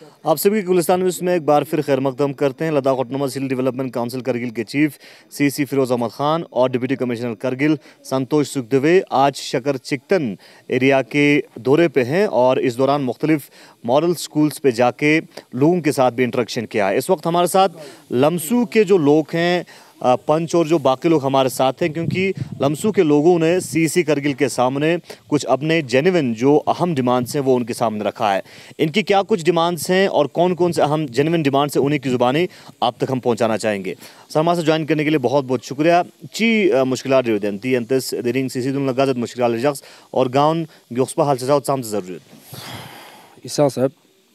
आप सभी के गुलिस्तान न्यूज़ में एक बार फिर खैर मकदम करते हैं। लद्दाख ऑटोनॉमस हिल डेवलपमेंट काउंसिल करगिल के चीफ सीसी फिरोज अहमद खान और डिप्टी कमिश्नर करगिल संतोष सुखदेवे आज शकर चिकतन एरिया के दौरे पे हैं और इस दौरान मुख्तलिफ मॉडल स्कूल्स पे जाके लोगों के साथ भी इंटरेक्शन किया है। इस वक्त हमारे साथ लमसू के जो लोग हैं, पंच और जो बाकी लोग हमारे साथ हैं, क्योंकि लमसू के लोगों ने सीसी करगिल के सामने कुछ अपने जेन्युइन जो अहम डिमांड्स हैं वो उनके सामने रखा है। इनकी क्या कुछ डिमांड्स हैं और कौन कौन से अहम जेन्युइन डिमांड्स हैं, उन्हीं की ज़ुबानी आप तक हम पहुंचाना चाहेंगे। सर, हमारे से ज्वाइन करने के लिए बहुत बहुत शुक्रिया। ची मुश्किलात दी अंतस देरिंग सीसी दुन लगाजत मुश्किलात शख्स और गाउन ग्योक्सपा हाल सजाओ साम ज़रूरत इसा साहब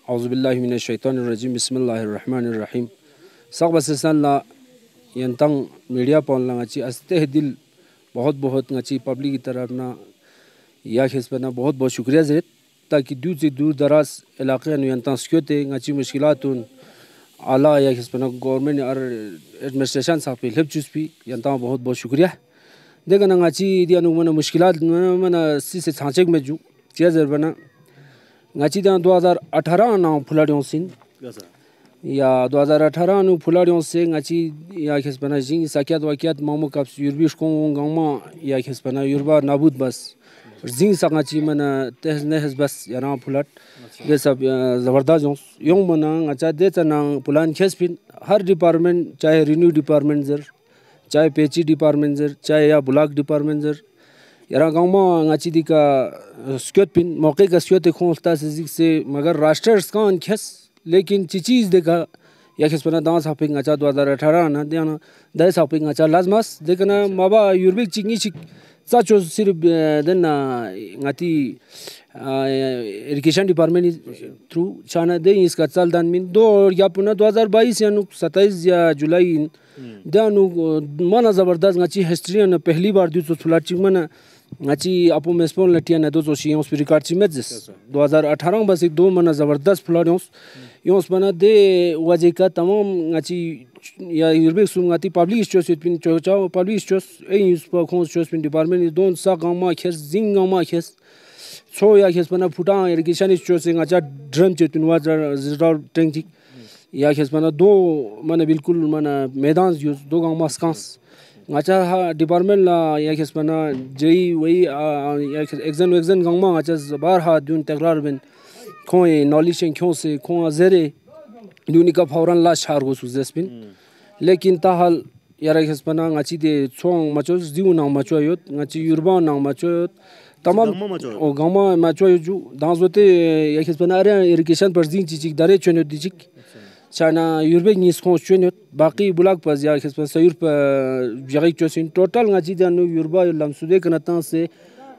औज़ुबिल्लाहि मिनश शैतानिर रजीम बिस्मिल्लाहिर रहमानिर रहीम सब बससल्ला यंतंग मीडिया पॉन लंगाची अस्ते दिल बहुत बहुत ngची पब्लिक की तरफ ना या खिसपना बहुत बहुत शुक्रिया ज़ेत ताकि दूर से दूर दराज इलाके में यंतंग स्क्योते ngची मुश्किलातुन आला या खिसपना गवर्नमेंट और एडमिनिस्ट्रेशन साहब पे हेल्प चूस भी यंतंग बहुत बहुत शुक्रिया देखा ना ngची दिया नु मना मुश्किलात मना से सांचेक में जो चिया ज़रबना ngची दा 2018 ना फुलाडियों सिन या 2018 नु फुलाडियों से ngची या खिसपना जिंग साकियात वाकियात मामू काप्स यूरबिश को गांमा या खिसपना यूरबा नाबूद बस जिंग सांची मना तहज नहज बस याना फुलाट ये सब ज़बरदस्त जों यों मना ngचा दे तना पुलान खेसपिन हर डिपार्टमेंट चाहे रिन्यू डिपार्टमेंट जर चाहे पेची डिपार्टमेंट जर चाहे या ब्लॉक डिपार्टमेंट जर यारा गांमा ngची दिका स्क्योत पिन मौके का स्क्योत खोलता से मगर राष्ट्र स्कान खेस लेकिन चीज़ देखा या खिसपना दांस हापिंग ngचा 2018 ना देना दाइस हापिंग ngचा लाजमस देखना माबा यूरबिक चिंगी चिक साचो सिर्फ देना ngati एजुकेशन डिपार्टमेंट थ्रू चाना दे इसका चल दान मिन दो या पुना 2022 या 27 या जुलाई दानु मना ज़बरदस्त ngची हिस्ट्री ने पहली बार दो फुलाची मना ngची अपो मेस्पोन लटिया ने दो शियों स्पिरिट चिमेज 2018 बस एक दो मना ज़बरदस्त फुलाडियों यों बना दे वजह का तमाम ngची या यूरबिक सुंगाती पब्लिक स्टोर्स पिन चोचाओ पब्लिक स्टोर्स ए यूज पर खोन स्टोर्स पिन डिपार्टमेंट दोन सा गामा खेस जिंग गामा खेस छो या खेस बना फुटा इरिगेशन स्टोर्स ngचा ड्रम चेतुन वाजर जिरा टेंजिक या खेस बना दो मना बिल्कुल मना मैदान यूज दो गामा स्कांस ngचा डिपार्टमेंट ला या खेस बना जेई वही या एग्जाम गामा ngचा बार हा दुन तकरार बिन खोए नॉलेज क्यों से खोआ ज़रे यूनिका फौरन ला शार हो सुजेस्पिन लेकिन ताहाल यारा खिसपना ngची दे छोंग मचोस दिउ ना मचोयोत ngची यूरबा ना मचोयोत तमाम ओ गामा मचोयो जो दांजोते या खिसपना अरे इरिगेशन पर जिंग चिक दारे चोनो दिजिक चाना यूरबे निस खों चोनो बाकी ब्लॉक पर या खिसपना सयूर पर जगह चोसिन टोटल ngची दानु यूरबा लमसुदे कनता से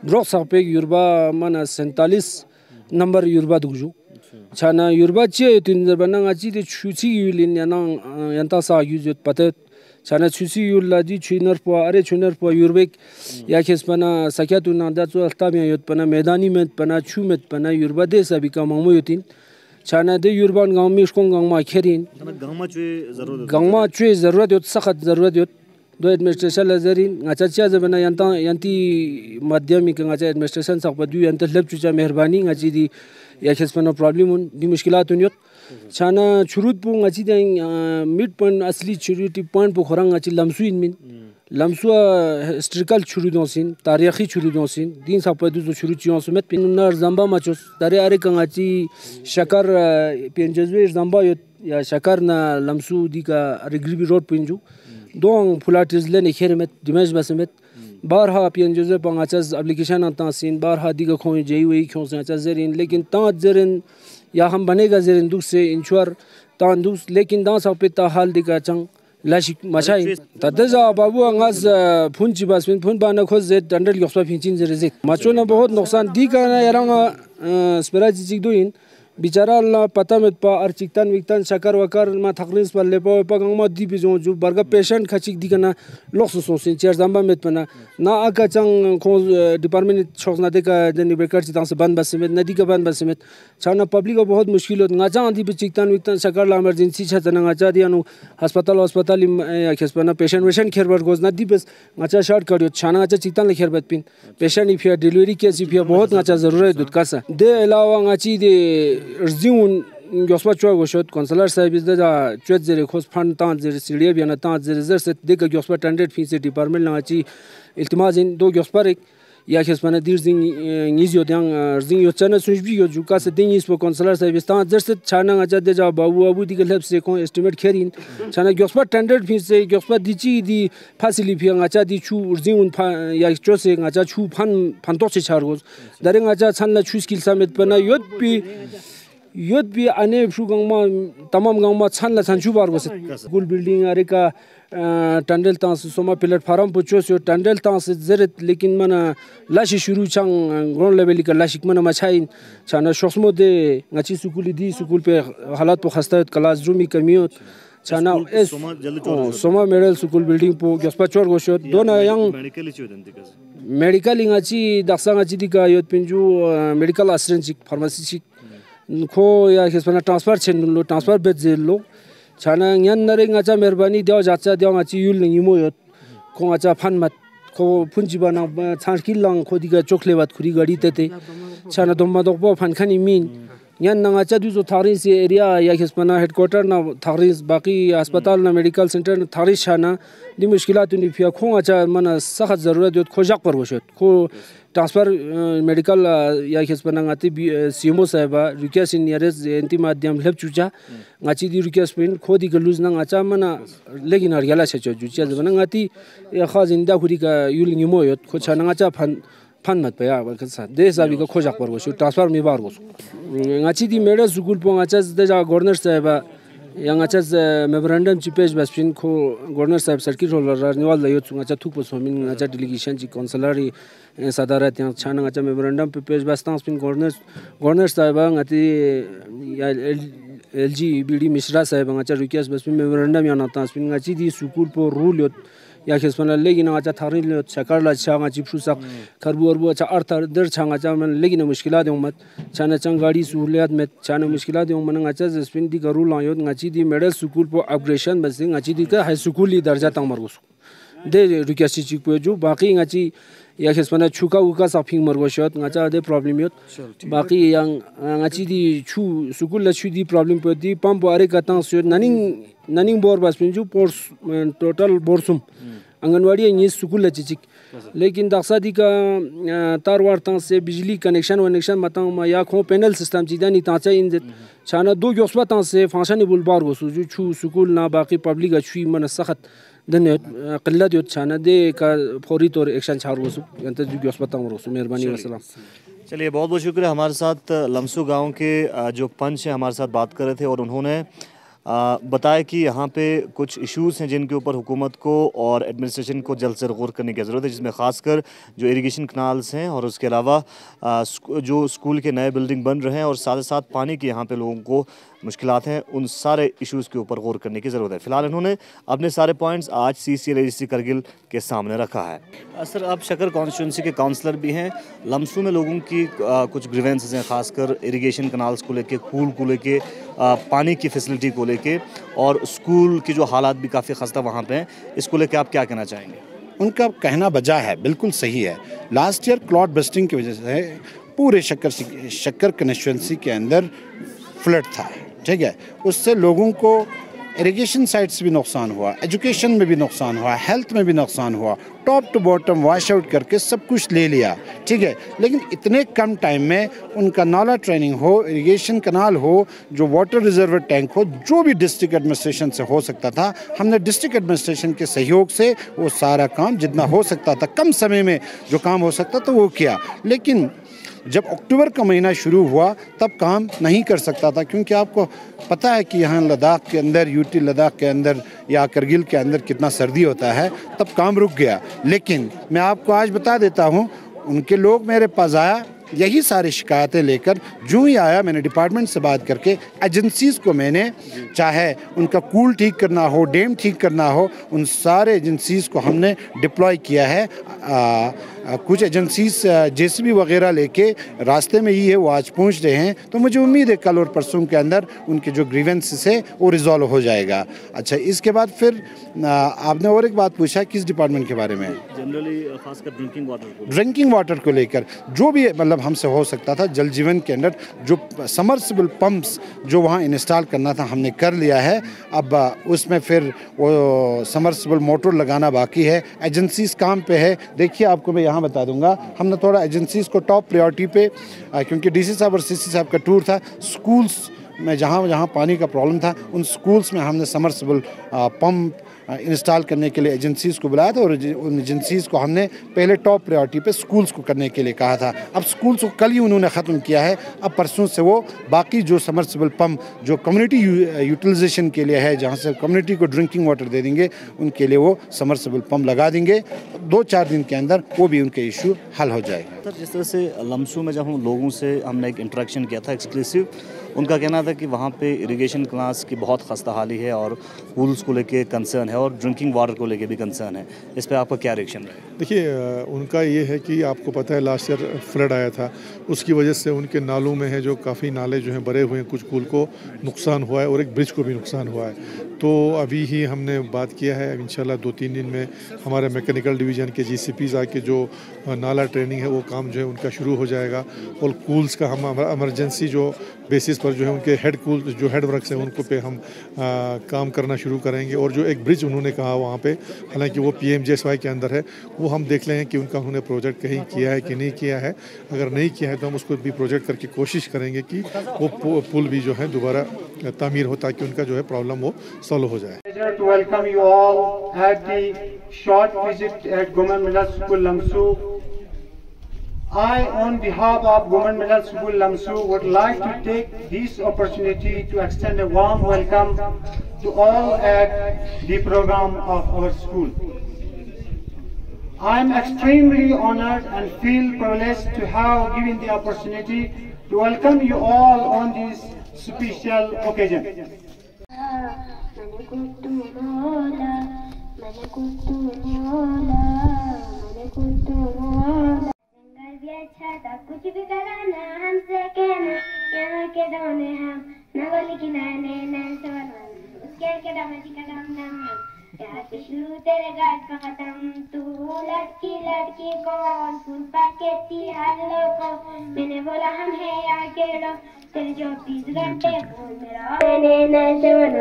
ब्रोक सापे यूरबा मना 47 नंबर यूरबा दुजू चाना यूरबा चे तीन जरबना ngची दे छुची यूलिन याना यंता सा यूजत पते चाना छुची यूला दी छुनर पो अरे छुनर पो यूरबेक या खिसपना सकियातु ना दा चो अल्ता में युत पना मैदानी में पना छु में पना यूरबा दे सभी का मामू युतिन चाना दे यूरबान गांव में इसको गांव में खेरिन गांव चे जरूरत युत सख्त जरूरत युत दो एडमिनिस्ट्रेशन लजरिन ngचा चा जबना यंता यंती माध्यमिक ngचा एडमिनिस्ट्रेशन सब दु यंता लब चुचा मेहरबानी ngची दी या खिसपना प्रॉब्लम दी मुश्किलात उन्यत छाना शुरुत पु ngची दे मिड पॉइंट असली शुरुती पॉइंट पु खरंग ngची लमसु इन मिन लमसु हिस्ट्रिकल शुरू दोसिन तारीखी शुरू दोसिन दिन सब दु शुरू चियों समेत पिन नर जंबा मचोस दारे अरे ngची शकर पेंजवे जंबा या शकर ना लमसु दी का रिग्रीबी रोड पिंजू दोंग फुलाटिज लेने खेर में दिमेश बसमेत बारहा पियन जोजे पंगाचस एप्लीकेशन आता सीन बारहा दिगा खोई जेई वही क्यों से अच्छा जरिन लेकिन ता जरिन या हम बनेगा जरिन दुख से इंश्योर ता दुख लेकिन दा सब पे ता हाल दिगा चंग लाशिक मचाई तदजा बाबू अंगास फुन चिबास फुन बाना खोज जे डंडल योक्सपा फिंचिन जरे माचो ना बहुत नुकसान दी का ना यारा स्पेरा चिक दोइन बिचारा अल्लाह पता में पा और चिकतन विकतन शकर वकर मा थकलिस पर ले पा गांव में दी बिजो जो बर्गा पेशेंट खचिक दी करना लोग सोसिन चेयर जंबा में पना ना आका चंग को डिपार्टमेंट छोक ना दे का जनी ब्रेकर चितां से बंद बस में नदी का बंद बस में छाना पब्लिक को बहुत मुश्किल होत ngचा दी पे चिकतन विकतन शकर ला इमरजेंसी छ तना ngचा दियानु अस्पताल या खेसपना पेशेंट खेर बर गोज ना दी बस ngचा शॉर्ट करियो छाना ngचा चिकतन ले खेर बत पिन पेशेंट इफिया डिलीवरी केस इफिया बहुत ngचा जरूरत दुत का दे अलावा ngची दे अर्जिउन Gospa chua goshot consular service da chwet zere khos fund tan zere sidiya biana tan zere zer set de gospa 100% department la chi iltimaz in do gospa rek ya khesmana dir zing ngizyo dang zing yo chana sunjbi yo juka se ding is po consular service tan zer set chana ngaja de ja babu abu di gelap se ko estimate kherin chana gospa 100% gospa dichi di facility phi ngaja di chu zing un ya chose ngaja chu phan to se chargos dare ngaja chanla chu skill samet pana yod bi ane phu gangma tamam gangma chanla chanchu bar bose school building are ka टंडल तांस सोमा platform पुचो सो टंडल तांस जरत लेकिन मना लाशी शुरू चंग ग्राउंड लेवल का लाशिक मना मछाइन छाना शोसमो दे ngची स्कूल दी स्कूल पे हालात पो खस्ता क्लास रूम की कमियोत छाना S Soma medal school building पो गस्पा चोर गोशो दोना यंग मेडिकल ngची दक्सा ngची दी का योत पिंजू मेडिकल असिस्टेंट फार्मेसी खो या खेसपना ट्रांसफर छेन लो ट्रांसफर बेड जे लो छाना न्यान नरे ngacha मेहरबानी देव जाचा देव ngachi युल नंगी मोयत खो ngacha फान मत खो फुंजी बना छांकी लंग खोदी का चोखले बात खुरी गाड़ी तेते छाना दोमा दोबो फान खानी मीन न्यान ngacha दु जो थारी से एरिया या खिसपना हेडक्वार्टर ना थारी बाकी अस्पताल ना मेडिकल सेंटर ना थारी छाना दी मुश्किलात नि फिया खो ngacha मना सख्त जरूरत योत खोजाक पर वशत खो ट्रांसफर मेडिकल या खिसपना ngati सीएमओ साहबा रिक्वेस्ट इन नियरेस्ट एंटी माध्यम help चुचा ngachi di request pin khodi ka lose na ngacha mana lekin har yala checho jucha jana ngati ya khaz inda khuri ka yul ngimo yot kho chana ngacha fan mat pa ya ba kasa de sabi ka khojak par go shu transfer mi bar go ngachi di meda school po ngacha de ja governor sahaba ya ngacha memorandum chi page bas pin kho governor sahab circuit holder niwal la yot ngacha thuk po somin ngacha delegation chi consulary sadarat yang chana ngacha memorandum pe page bas tans pin governor sahaba ngati ya LG BD Mishra साहब ngacha request bas memorandum ya nata spin ngachi di school po rule yot ya khespana legin ngacha tharin lot sakar la cha ngachi phusak kharbu orbu cha arthar der cha ngacha man legin mushkilat umat chana chang gadi suhuliyat met chana mushkilat man ngacha spin di garu la yot ngachi di middle school po upgradation bas ngachi di ka high school li darja tang margus de request chi po jo baki ngachi या खिसपना छुका उका साफिंग मरगोशत ngacha de problem yot baki yang ngachi di chu sukul la chu di problem podi pump are ka tang syo naning bor bas pinju por total borsum anganwadi ये school है चिचिक लेकिन दाखसादी का तार वार तंग से बिजली कनेक्शन मतंग मा या खो पैनल सिस्टम चीदा नी ताचा इन छाना दो योस्पा तंग से फंक्शन बुल बार गो सुजु छु स्कूल ना बाकी पब्लिक अछुई मन सखत धन्य कल्लत यो छाना दे का फौरी तौर एक्शन छार गो सु अंत दो योस्पा तंग रो सु मेहरबानी वसलाम। चलिए बहुत बहुत शुक्रिया। हमारे साथ लमसू गांव के जो पंच हैं हमारे साथ बात कर रहे थे और उन्होंने बताया कि यहाँ पे कुछ इश्यूज़ हैं जिनके ऊपर हुकूमत को और एडमिनिस्ट्रेशन को जल्द से गौर करने की ज़रूरत है, जिसमें ख़ासकर जो इरिगेशन कनाल्स हैं और उसके अलावा जो स्कूल के नए बिल्डिंग बन रहे हैं और साथ ही साथ पानी की यहाँ पे लोगों को मुश्किलात हैं, उन सारे इश्यूज़ के ऊपर गौर करने की ज़रूरत है। फ़िलहाल इन्होंने अपने सारे पॉइंट्स आज CCLAGC करगिल के सामने रखा है। सर, आप शकर कॉन्स्टिट्यूंसी के काउंसलर भी हैं। लमसू में लोगों की कुछ ग्रीवेंसेस हैं, खासकर इरिगेशन कनाल्स को लेके, पूल को लेके, पानी की फैसिलिटी को लेके और स्कूल की जो हालात भी काफ़ी खस्ता वहाँ पे हैं। इसको लेके आप क्या कहना चाहेंगे? उनका कहना बजा है, बिल्कुल सही है। लास्ट ईयर क्लॉड बस्टिंग की वजह से पूरे शक्कर कंस्टिट्यूंसी के अंदर फ्लड था, ठीक है। उससे लोगों को इरिगेशन साइट्स भी नुकसान हुआ, एजुकेशन में भी नुकसान हुआ, हेल्थ में भी नुकसान हुआ, top to bottom wash out करके सब कुछ ले लिया, ठीक है। लेकिन इतने कम टाइम में उनका नाला ट्रेनिंग हो, इरिगेशन कनाल हो, जो वाटर रिजर्वर टैंक हो, जो भी डिस्ट्रिक्ट एडमिनिस्ट्रेशन से हो सकता था, हमने डिस्ट्रिक्ट एडमिनिस्ट्रेशन के सहयोग से वो सारा काम जितना हो सकता था, कम समय में जो काम हो सकता था वो किया। लेकिन जब अक्टूबर का महीना शुरू हुआ तब काम नहीं कर सकता था, क्योंकि आपको पता है कि यहाँ लद्दाख के अंदर, यूटी लद्दाख के अंदर या करगिल के अंदर कितना सर्दी होता है, तब काम रुक गया। लेकिन मैं आपको आज बता देता हूँ, उनके लोग मेरे पास आया, यही सारी शिकायतें लेकर जो ही आया, मैंने डिपार्टमेंट से बात करके एजेंसीज़ को मैंने, चाहे उनका कूल ठीक करना हो, डैम ठीक करना हो, उन सारे एजेंसीज़ को हमने डिप्लॉय किया है। कुछ एजेंसीज JCB वगैरह लेके रास्ते में ही है, वो आज पहुंच रहे हैं। तो मुझे उम्मीद है कल और परसों के अंदर उनके जो ग्रीवेंसेस है वो रिजॉल्व हो जाएगा। अच्छा, इसके बाद फिर आपने और एक बात पूछा, किस डिपार्टमेंट के बारे में? जनरली खासकर ड्रिंकिंग वाटर को लेकर जो भी मतलब सब हमसे हो सकता था। जल जीवन के अंदर जो समर्सिबल पंप्स जो वहाँ इंस्टॉल करना था हमने कर लिया है। अब उसमें फिर वो समर्सिबल मोटर लगाना बाकी है। एजेंसीज काम पे है। देखिए आपको मैं यहाँ बता दूँगा, हमने थोड़ा एजेंसीज को टॉप प्रायोरिटी पे, क्योंकि डीसी साहब और सीसी साहब का टूर था, स्कूल्स में जहाँ जहाँ पानी का प्रॉब्लम था उन स्कूल्स में हमने समर्सिबल पंप इंस्टॉल करने के लिए एजेंसीज़ को बुलाया था और उन एजेंसीज़ को हमने पहले टॉप प्रायोरिटी पे स्कूल्स को करने के लिए कहा था। अब स्कूल्स को कल ही उन्होंने ख़त्म किया है। अब परसों से वो बाकी जो समर्सिबल पंप जो कम्युनिटी यूटिलाइजेशन के लिए है, जहाँ से कम्युनिटी को ड्रिंकिंग वाटर दे देंगे, उनके लिए वो समर्सिबल पंप लगा देंगे। 2-4 दिन के अंदर वो भी उनके इशू हल हो जाएगा। सर, जिस तरह से लमसू में जब हम लोगों से हमने एक इंटरेक्शन किया था एक्सक्लूसिव, उनका कहना था कि वहाँ पे इरिगेशन क्लास की बहुत खस्ता हाली है और पूल्स को लेके कंसर्न है और ड्रिंकिंग वाटर को लेके भी कंसर्न है। इस पे आपका क्या रिएक्शन रहे? देखिए, उनका ये है कि आपको पता है लास्ट ईयर फ्लड आया था, उसकी वजह से उनके नालों में है जो काफ़ी नाले जो हैं भरे हुए हैं, कुछ पुल को नुकसान हुआ है और एक ब्रिज को भी नुकसान हुआ है। तो अभी ही हमने बात किया है, इंशाल्लाह 2-3 दिन में हमारे मैकेनिकल डिवीज़न के GCPs आके जो नाला ट्रेनिंग है वो काम जो है उनका शुरू हो जाएगा। और कूल्स का हम इमरजेंसी जो बेसिस पर जो है उनके हेड कूल जो हेड वर्क्स हैं उनको पे हम काम करना शुरू करेंगे। और जो एक ब्रिज उन्होंने कहा वहाँ पे, हालांकि वो PMGSY के अंदर है, वो हम देख लें कि उनका उन्होंने प्रोजेक्ट कहीं किया है कि नहीं किया है। अगर नहीं किया है तो हम उसको भी प्रोजेक्ट करके कोशिश करेंगे कि वो पुल भी जो है दोबारा तामीर हो, ताकि उनका जो है प्रॉब्लम वो सॉल्व हो जाए। To welcome you all at the short visit at Government Middle School Lamsu. I, on behalf of Government Middle School Lamsu, would like to take this opportunity to extend a warm welcome to all at the program of our school. I am extremely honored and feel privileged to have given the opportunity to welcome you all on this special occasion. अच्छा था कुछ भी कराना हमसे कहना, यहाँ के दाने हम नवल की नाने नैन सवन उसके के दामजी का दाम नाम प्यार के शुरू तेरे गाट का खत्म। तू लड़की लड़की कौन फूल पाकेती हल्लो को, मैंने बोला हम है आके लो तेरे 24 घंटे फोन मेरा मैंने नैन सवन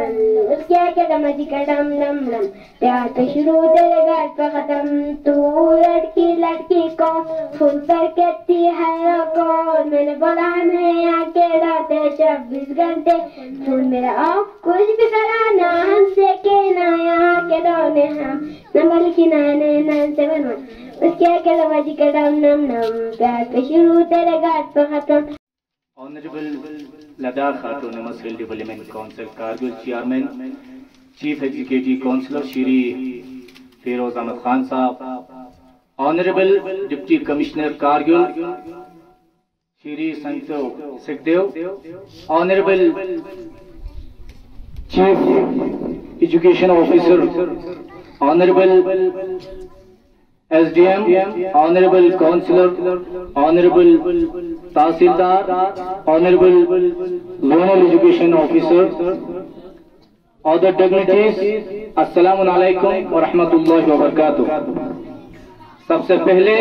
उसके के दामजी का दाम नाम प्यार के शुरू तेरे गाट का खत्म। तू लड़की लड़की कौन फूल पर कहती है कौन, मैंने बोला हम है आके राते 24 घंटे फूल मेरा ऑफ कुछ भी कराना हमसे कहना, यहाँ के दौने हम नंबर की 9991 उसके के लवाजी का दाम नम प्यार के शुरू तेरे घाट पर खत्म। ऑनरेबल लद्दाख खातून मसलिल development council Kargil chairman chief executive councillor Shri Firoz Ahmed Khan sahab, honourable deputy commissioner Kargil Shri Santosh Sukhdev, honourable chief education officer, honourable SDM, honourable councillor, honourable tehsildar, honourable zonal education officer, other dignitaries, अस्सलामु अलैकुम व रहमतुल्लाहि व बरकातुहू। सबसे पहले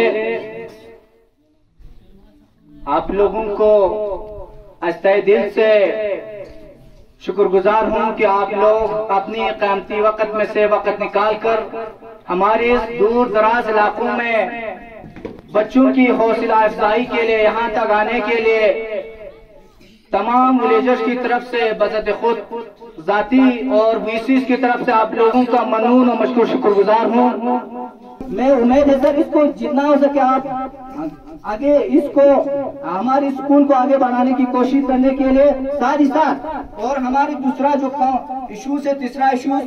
आप लोगों को तहे दिल से शुक्रगुजार हूं कि आप लोग अपनी कीमती वक्त में से वक्त निकालकर हमारे इस दूर दराज इलाकों में बच्चों की हौसला अफजाई के लिए यहाँ तक आने के लिए तमाम विलेजर्स की तरफ से बज़त खुद जाती और VCs की तरफ से आप लोगों का ममनून और मशकूर शुक्रगुजार हूँ। मैं उम्मीद है सर इसको जितना हो सके आप आगे इसको हमारे स्कूल को आगे बढ़ाने की कोशिश करने के लिए साथ ही साथ, और हमारी दूसरा जो इशू है, तीसरा इशू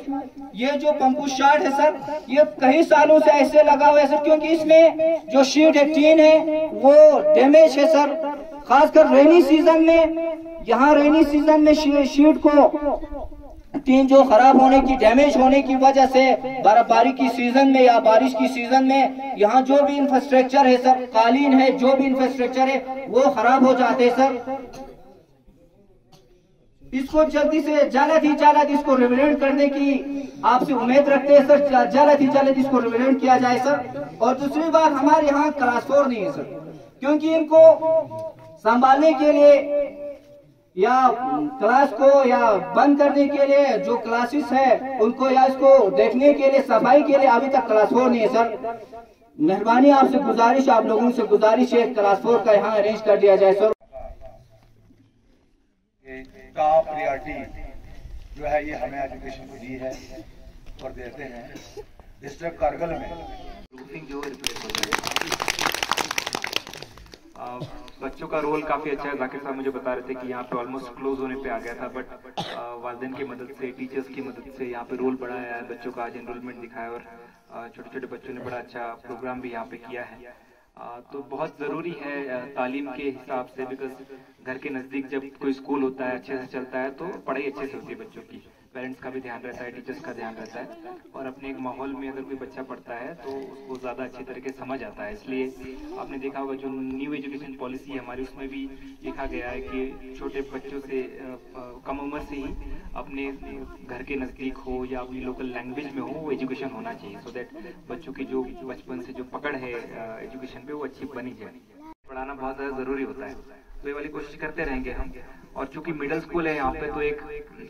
ये जो पंपू शार्ट है सर, ये कई सालों से ऐसे लगा हुआ है सर, क्योंकि इसमें जो शीट है टीन है वो डैमेज है सर, खासकर रेनी सीजन में। यहाँ रेनी सीजन में शीट को टीन जो खराब होने की डैमेज होने की वजह से बर्फबारी की सीजन में या बारिश की सीजन में यहाँ जो भी इंफ्रास्ट्रक्चर है सर, कालीन है, जो भी इंफ्रास्ट्रक्चर है वो खराब हो जाते हैं सर। इसको जल्दी से जल्द ही जल्द इसको रिवेलेंट करने की आपसे उम्मीद रखते हैं सर, जल्द ही जल्द इसको रिवेलेंट किया जाए सर। और दूसरी बात, हमारे यहाँ क्लास 4 नहीं है सर, क्योंकि इनको संभालने के लिए या क्लास को या बंद करने के लिए जो क्लासेस है उनको या इसको देखने के लिए सफाई के लिए अभी तक क्लास 4 नहीं है सर। मेहरबानी आपसे गुजारिश, आप लोगों से गुजारिश है क्लास 4 का यहाँ अरेंज कर दिया जाए सर। टॉप प्रायोरिटी जो है ये हमें एजुकेशन को दी है और देते हैं। डिस्ट्रिक्ट कारगिल में बच्चों का रोल काफी अच्छा है। जाकिर साहब मुझे बता रहे थे कि यहाँ पे ऑलमोस्ट क्लोज होने पे आ गया था, बट वालिदैन की मदद से, टीचर्स की मदद से यहाँ पे रोल बढ़ाया है। बच्चों का आज एनरोलमेंट दिखाया और छोटे छोटे बच्चों ने बड़ा अच्छा प्रोग्राम भी यहाँ पे किया है। तो बहुत ज़रूरी है तालीम के हिसाब से, बिकॉज घर के नज़दीक जब कोई स्कूल होता है, अच्छे से चलता है, तो पढ़ाई अच्छे से होती है बच्चों की। पेरेंट्स का भी ध्यान रहता है, टीचर्स का ध्यान रहता है, और अपने एक माहौल में अगर कोई बच्चा पढ़ता है तो उसको ज़्यादा अच्छी तरीके से समझ आता है। इसलिए आपने देखा होगा जो न्यू एजुकेशन पॉलिसी है हमारी, उसमें भी लिखा गया है कि छोटे बच्चों से कम उम्र से ही अपने घर के नज़दीक हो या अपनी लोकल लैंग्वेज में हो वो एजुकेशन होना चाहिए, सो दैट बच्चों की जो बचपन से जो पकड़ है एजुकेशन पे वो अच्छी बनी जाए। पढ़ाना बहुत ज़्यादा ज़रूरी होता है, तो ये वाली कोशिश करते रहेंगे हम। और चूंकि मिडिल स्कूल है यहाँ पे, तो एक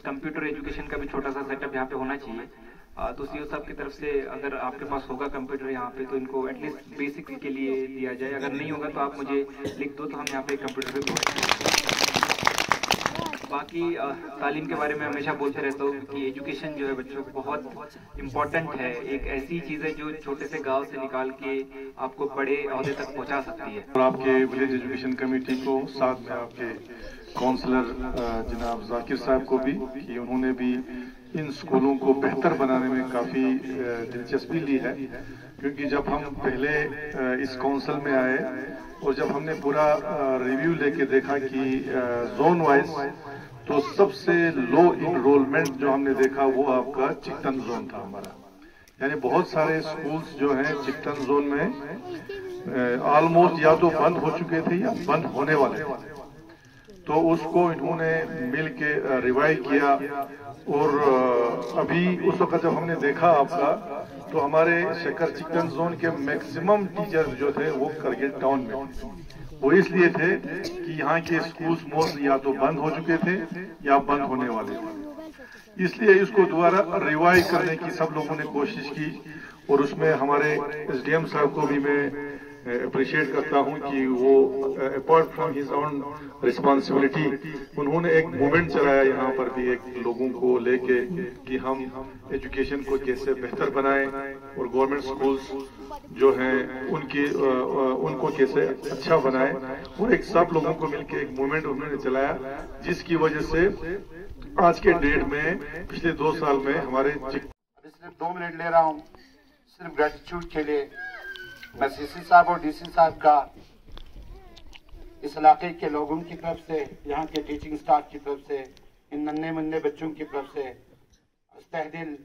कंप्यूटर एजुकेशन का भी छोटा सा सेटअप यहाँ पे होना चाहिए। तो सीओ साहब की तरफ से अगर आपके पास होगा कंप्यूटर यहाँ पे, तो इनको एटलीस्ट बेसिक्स के लिए दिया जाए। अगर नहीं होगा तो आप मुझे लिख दो, तो हम यहाँ पे कंप्यूटर भी प्रोवाइड करेंगे। बाकी तालीम के बारे में हमेशा बोलते रहता हूँ कि एजुकेशन जो है बच्चों को बहुत इम्पोर्टेंट है। एक ऐसी चीज़ है जो छोटे से गांव से निकाल के आपको बड़े ओहदे तक पहुँचा सकती है। और आपके विलेज एजुकेशन कमेटी को, साथ में आपके काउंसलर जनाब जाकिर साहब को भी, कि उन्होंने भी इन स्कूलों को बेहतर बनाने में काफ़ी दिलचस्पी ली है। क्योंकि जब हम पहले इस काउंसिल में आए और जब हमने पूरा रिव्यू लेके देखा कि जोन वाइज, तो सबसे लो इनरोलमेंट जो हमने देखा वो आपका चिकटन जोन था हमारा। यानी बहुत सारे स्कूल्स जो हैं चिकटन जोन में ऑलमोस्ट या तो बंद हो चुके थे या बंद होने वाले थे। तो उसको इन्होंने मिल के रिवाइव किया। और अभी उस वक्त जब हमने देखा आपका, तो हमारे शक्कर चिकटन जोन के मैक्सिमम टीचर्स जो थे वो करगिल टाउन में थे। वो इसलिए थे कि यहाँ के स्कूल्स मोस्ट या तो बंद हो चुके थे या बंद होने वाले थे। इसलिए इसको दोबारा रिवाइव करने की सब लोगों ने कोशिश की। और उसमें हमारे एसडीएम साहब को भी मैं अप्रिशिएट करता हूं कि वो apart from his own responsibility, उन्होंने एक मूवमेंट चलाया यहाँ पर भी, एक लोगों को लेके कि हम एजुकेशन को कैसे बेहतर बनाएं और गवर्नमेंट स्कूल्स जो हैं उनको कैसे अच्छा बनाएं। और एक सब लोगों को मिलकर एक मूवमेंट उन्होंने चलाया, जिसकी वजह से आज के डेट में पिछले 2 साल में हमारे सिर्फ 2 मिनट ले रहा हूँ सिर्फ ग्रेटिट्यूड के लिए। मैं सीसी साहब और डीसी साहब का इस इलाके के लोगों की तरफ से, यहाँ के टीचिंग स्टाफ की तरफ से, इन नन्हे मुन्ने बच्चों की तरफ से तहेदिल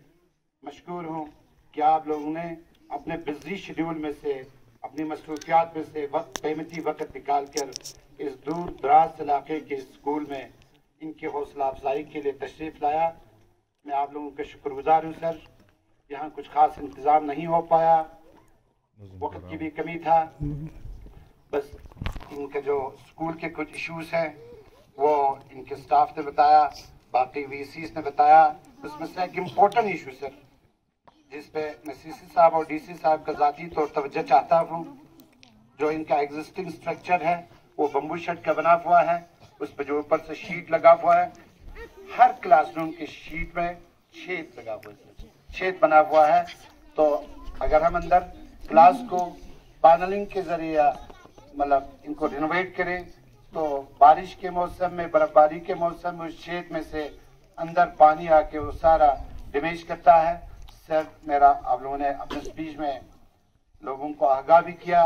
मशकूर हूँ कि आप लोगों ने अपने बिजी शेड्यूल में से, अपनी मसरूफियात में से कीमती वक्त निकाल कर इस दूर दराज इलाके के स्कूल में इनकी हौसला अफजाई के लिए तशरीफ़ लाया। मैं आप लोगों का शुक्रगुजार हूँ सर। यहाँ कुछ खास इंतज़ाम नहीं हो पाया, वक्त की भी कमी था। बस इनके जो स्कूल के कुछ इश्यूज हैं वो इनके स्टाफ ने बताया, बाकी वीसीस ने बताया। उसमें से एक इम्पोर्टेंट इशू सर, जिस पे मैं सीसी साहब और डीसी साहब का ज़ाती तौर तवज्जो चाहता हूँ। जो इनका एग्जिस्टिंग स्ट्रक्चर है वो बम्बू शेड का बना हुआ है, उस पर जो ऊपर से शीट लगा हुआ है, हर क्लासरूम की शीट में छेद लगा हुआ है, छेद बना हुआ है। तो अगर हम अंदर क्लास को पैनलिंग के जरिए मतलब इनको रिनोवेट करें, तो बारिश के मौसम में, बर्फबारी के मौसम में उस छेद में से अंदर पानी आके वो सारा डैमेज करता है। सर, मेरा आप लोगों ने अपने स्पीच में लोगों को आगाह भी किया।